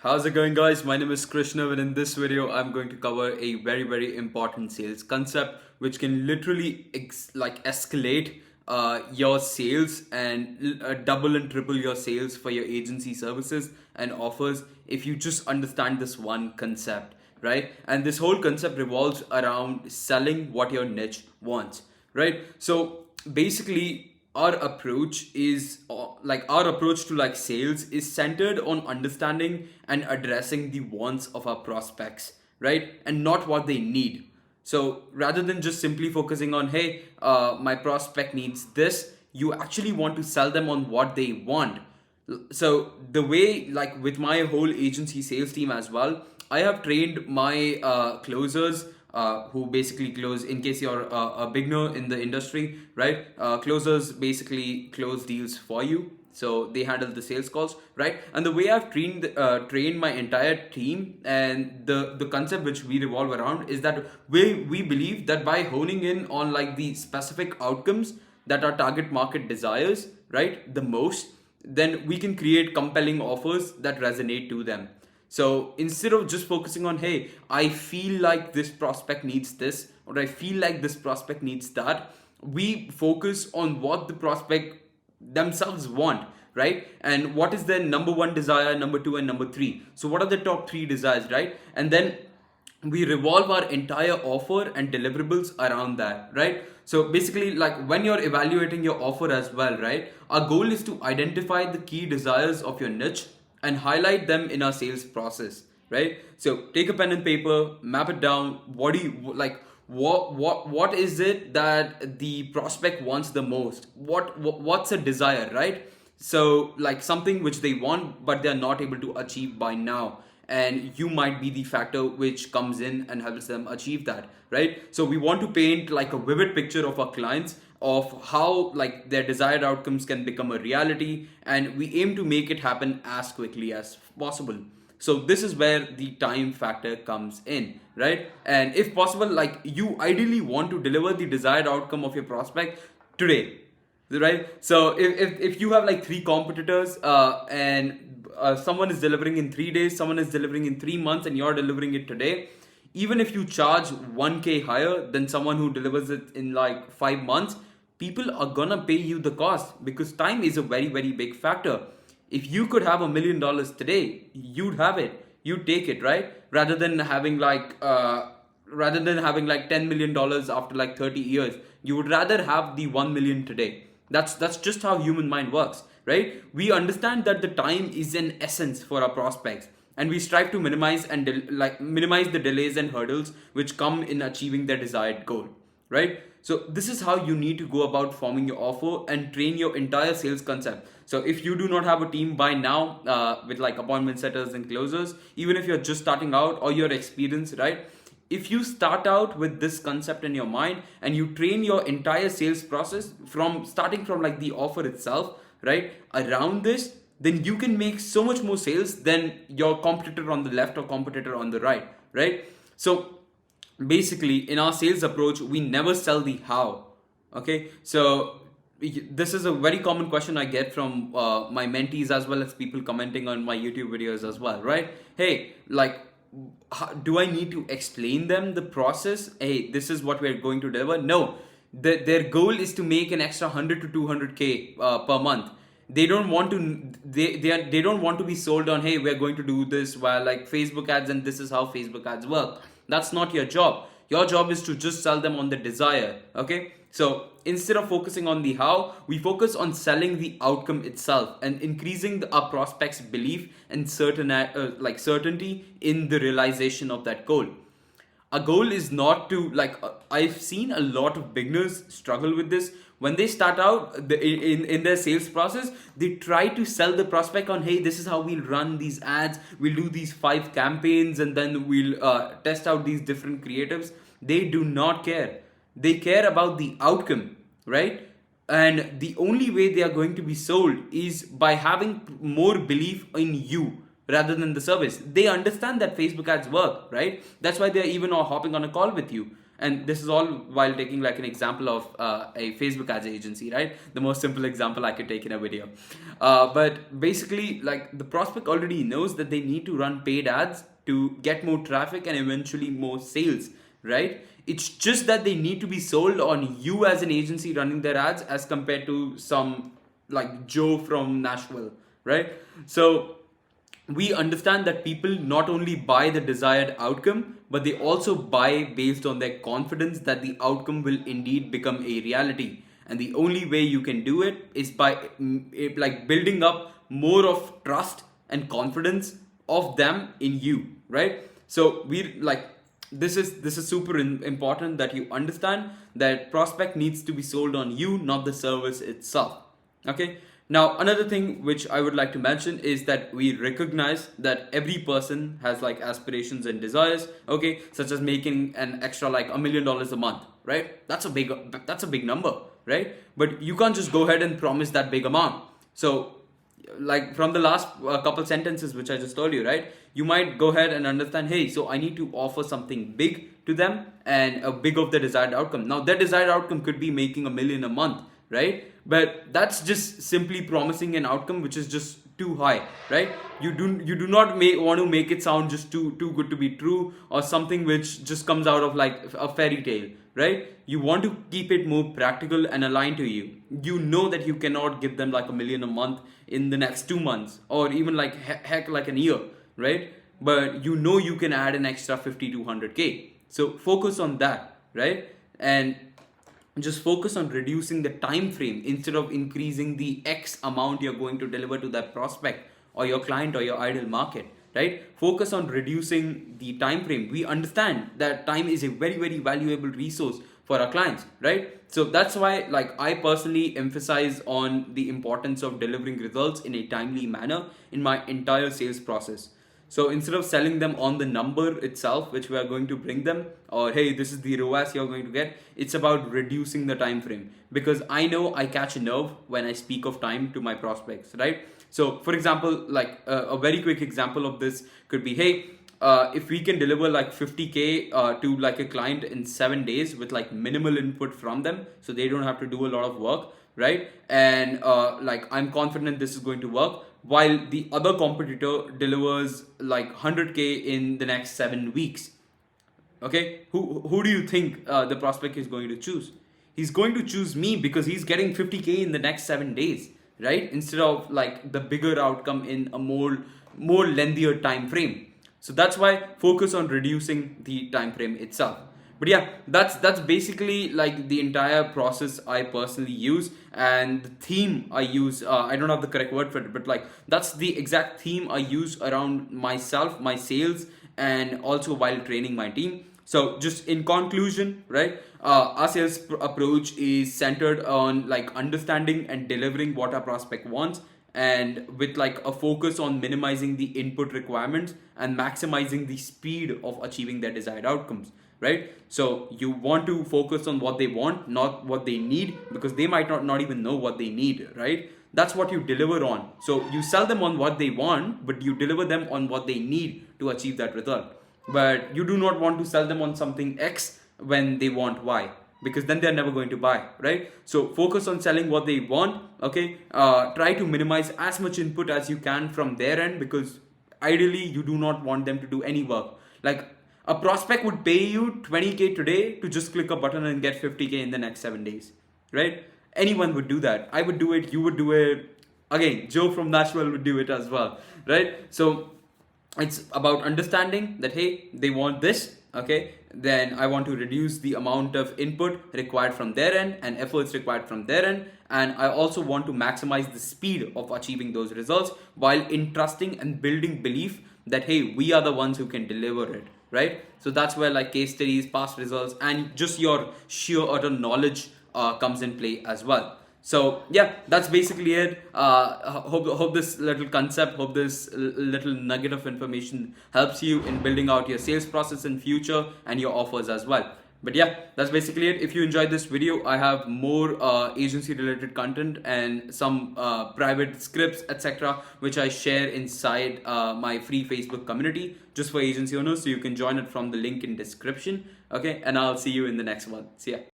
How's it going, guys? My name is Krishna, and in this video, I'm going to cover a very important sales concept which can literally escalate your sales and double and triple your sales for your agency services and offers if you just understand this one concept, right? And this whole concept revolves around selling what your niche wants, right? So basically, our approach to sales is centered on understanding and addressing the wants of our prospects, right, and not what they need. So rather than just simply focusing on, hey, my prospect needs this, you actually want to sell them on what they want. So the way, like with my whole agency sales team as well, I have trained my closers who basically close, in case you're a beginner in the industry, right? Closers basically close deals for you, so they handle the sales calls, right? And the way I've trained my entire team, and the concept which we revolve around is that we believe that by honing in on like the specific outcomes that our target market desires, right, the most, then we can create compelling offers that resonate to them. So instead of just focusing on, hey, I feel like this prospect needs this, or I feel like this prospect needs that, we focus on what the prospect themselves want, right? And what is their number one desire, number two, and number three. So what are the top three desires, right? And then we revolve our entire offer and deliverables around that, right? So basically, like when you're evaluating your offer as well, right, our goal is to identify the key desires of your niche and highlight them in our sales process, right? So take a pen and paper, map it down. What do you like? What is it that the prospect wants the most? What's a desire, right? So like something which they want but they're not able to achieve by now, and you might be the factor which comes in and helps them achieve that, right? So we want to paint like a vivid picture of our clients, of how like their desired outcomes can become a reality, and we aim to make it happen as quickly as possible. So this is where the time factor comes in, right? And if possible, like you ideally want to deliver the desired outcome of your prospect today, right? So if you have like three competitors, and someone is delivering in 3 days, someone is delivering in 3 months, and you're delivering it today, even if you charge 1k higher than someone who delivers it in like 5 months, people are gonna pay you the cost, because time is a very big factor. If you could have $1 million today, you'd have it, you'd take it, right? Rather than having like $10 million after like 30 years, you would rather have the 1 million today. That's just how human mind works, right? We understand that the time is an essence for our prospects, and we strive to minimize the delays and hurdles which come in achieving their desired goal, right? So this is how you need to go about forming your offer and train your entire sales concept. So if you do not have a team by now, with like appointment setters and closers, even if you're just starting out or you're experienced, right, if you start out with this concept in your mind and you train your entire sales process from starting from like the offer itself, right, around this, then you can make so much more sales than your competitor on the left or competitor on the right, right? So basically, in our sales approach, we never sell the how. Okay, so this is a very common question I get from my mentees, as well as people commenting on my YouTube videos as well, right? Hey, like, do I need to explain them the process? Hey, this is what we're going to deliver. No, their goal is to make an extra 100 to 200k per month. They don't want to, they don't want to be sold on, hey, we're going to do this while like Facebook ads and this is how Facebook ads work. That's not your job. Your job is to just sell them on the desire. Okay, so instead of focusing on the how, we focus on selling the outcome itself and increasing our prospects belief and certainty in the realization of that goal. A goal is not to I've seen a lot of beginners struggle with this. When they start out in their sales process, they try to sell the prospect on, hey, this is how we'll run these ads, we'll do these 5 campaigns, and then we'll test out these different creatives. They do not care. They care about the outcome, right? And the only way they are going to be sold is by having more belief in you rather than the service. They understand that Facebook ads work, right? That's why they're even hopping on a call with you. And this is all while taking like an example of a Facebook ads agency, right? The most simple example I could take in a video. But basically, like, the prospect already knows that they need to run paid ads to get more traffic and eventually more sales, right? It's just that they need to be sold on you as an agency running their ads as compared to some like Joe from Nashville, right? So we understand that people not only buy the desired outcome, but they also buy based on their confidence that the outcome will indeed become a reality. And the only way you can do it is by like building up more of trust and confidence of them in you, right? So we like, this is super important that you understand that prospect needs to be sold on you, not the service itself. Okay. Now, another thing which I would like to mention is that we recognize that every person has like aspirations and desires, okay, such as making an extra like $1 million a month, right? That's a big number, right? But you can't just go ahead and promise that big amount. So, like from the last couple sentences which I just told you, right? You might go ahead and understand, hey, so I need to offer something big to them and a big of the desired outcome. Now, their desired outcome could be making $1 million a month, right? But that's just simply promising an outcome which is just too high, right? You do not want to make it sound just too good to be true, or something which just comes out of like a fairy tale, right? You want to keep it more practical and aligned to you. You know that you cannot give them like $1 million a month in the next 2 months, or even like heck like a year, right? But you know you can add an extra 50 to 100K. So focus on that, right? And just focus on reducing the time frame instead of increasing the X amount you're going to deliver to that prospect or your client or your ideal market, right? Focus on reducing the time frame. We understand that time is a very, very valuable resource for our clients, right? So that's why, like, I personally emphasize on the importance of delivering results in a timely manner in my entire sales process. So instead of selling them on the number itself, which we are going to bring them, or hey, this is the ROAS you're going to get, it's about reducing the time frame. Because I know I catch a nerve when I speak of time to my prospects, right? So for example, like a very quick example of this could be, hey, if we can deliver like 50K to like a client in 7 days with like minimal input from them, so they don't have to do a lot of work, right? And like I'm confident this is going to work, while the other competitor delivers like 100K in the next 7 weeks. Okay, who do you think the prospect is going to choose? He's going to choose me because he's getting 50K in the next 7 days, right? Instead of like the bigger outcome in a more lengthier time frame. So that's why focus on reducing the time frame itself. But yeah, that's basically like the entire process I personally use, and the theme I use. I don't have the correct word for it, but like that's the exact theme I use around myself, my sales, and also while training my team. So just in conclusion, right? Our sales approach is centered on like understanding and delivering what our prospect wants, and with like a focus on minimizing the input requirements and maximizing the speed of achieving their desired outcomes, right? So you want to focus on what they want, not what they need, because they might not even know what they need, right? That's what you deliver on. So you sell them on what they want, but you deliver them on what they need to achieve that result. But you do not want to sell them on something X when they want Y, because then they're never going to buy, right? So focus on selling what they want, okay? Try to minimize as much input as you can from their end, because ideally you do not want them to do any work. Like a prospect would pay you 20K today to just click a button and get 50K in the next 7 days, right? Anyone would do that. I would do it, you would do it. Again, Joe from Nashville would do it as well, right? So it's about understanding that, hey, they want this, okay, then I want to reduce the amount of input required from their end and efforts required from their end, and I also want to maximize the speed of achieving those results while entrusting and building belief that, hey, we are the ones who can deliver it, right? So that's where like case studies, past results, and just your sheer utter knowledge comes in play as well. So yeah, that's basically it. Hope this little concept, hope this little nugget of information helps you in building out your sales process in future and your offers as well. But yeah, that's basically it. If you enjoyed this video, I have more agency related content and some private scripts, etc., which I share inside my free Facebook community just for agency owners. So you can join it from the link in description. Okay, and I'll see you in the next one. See ya.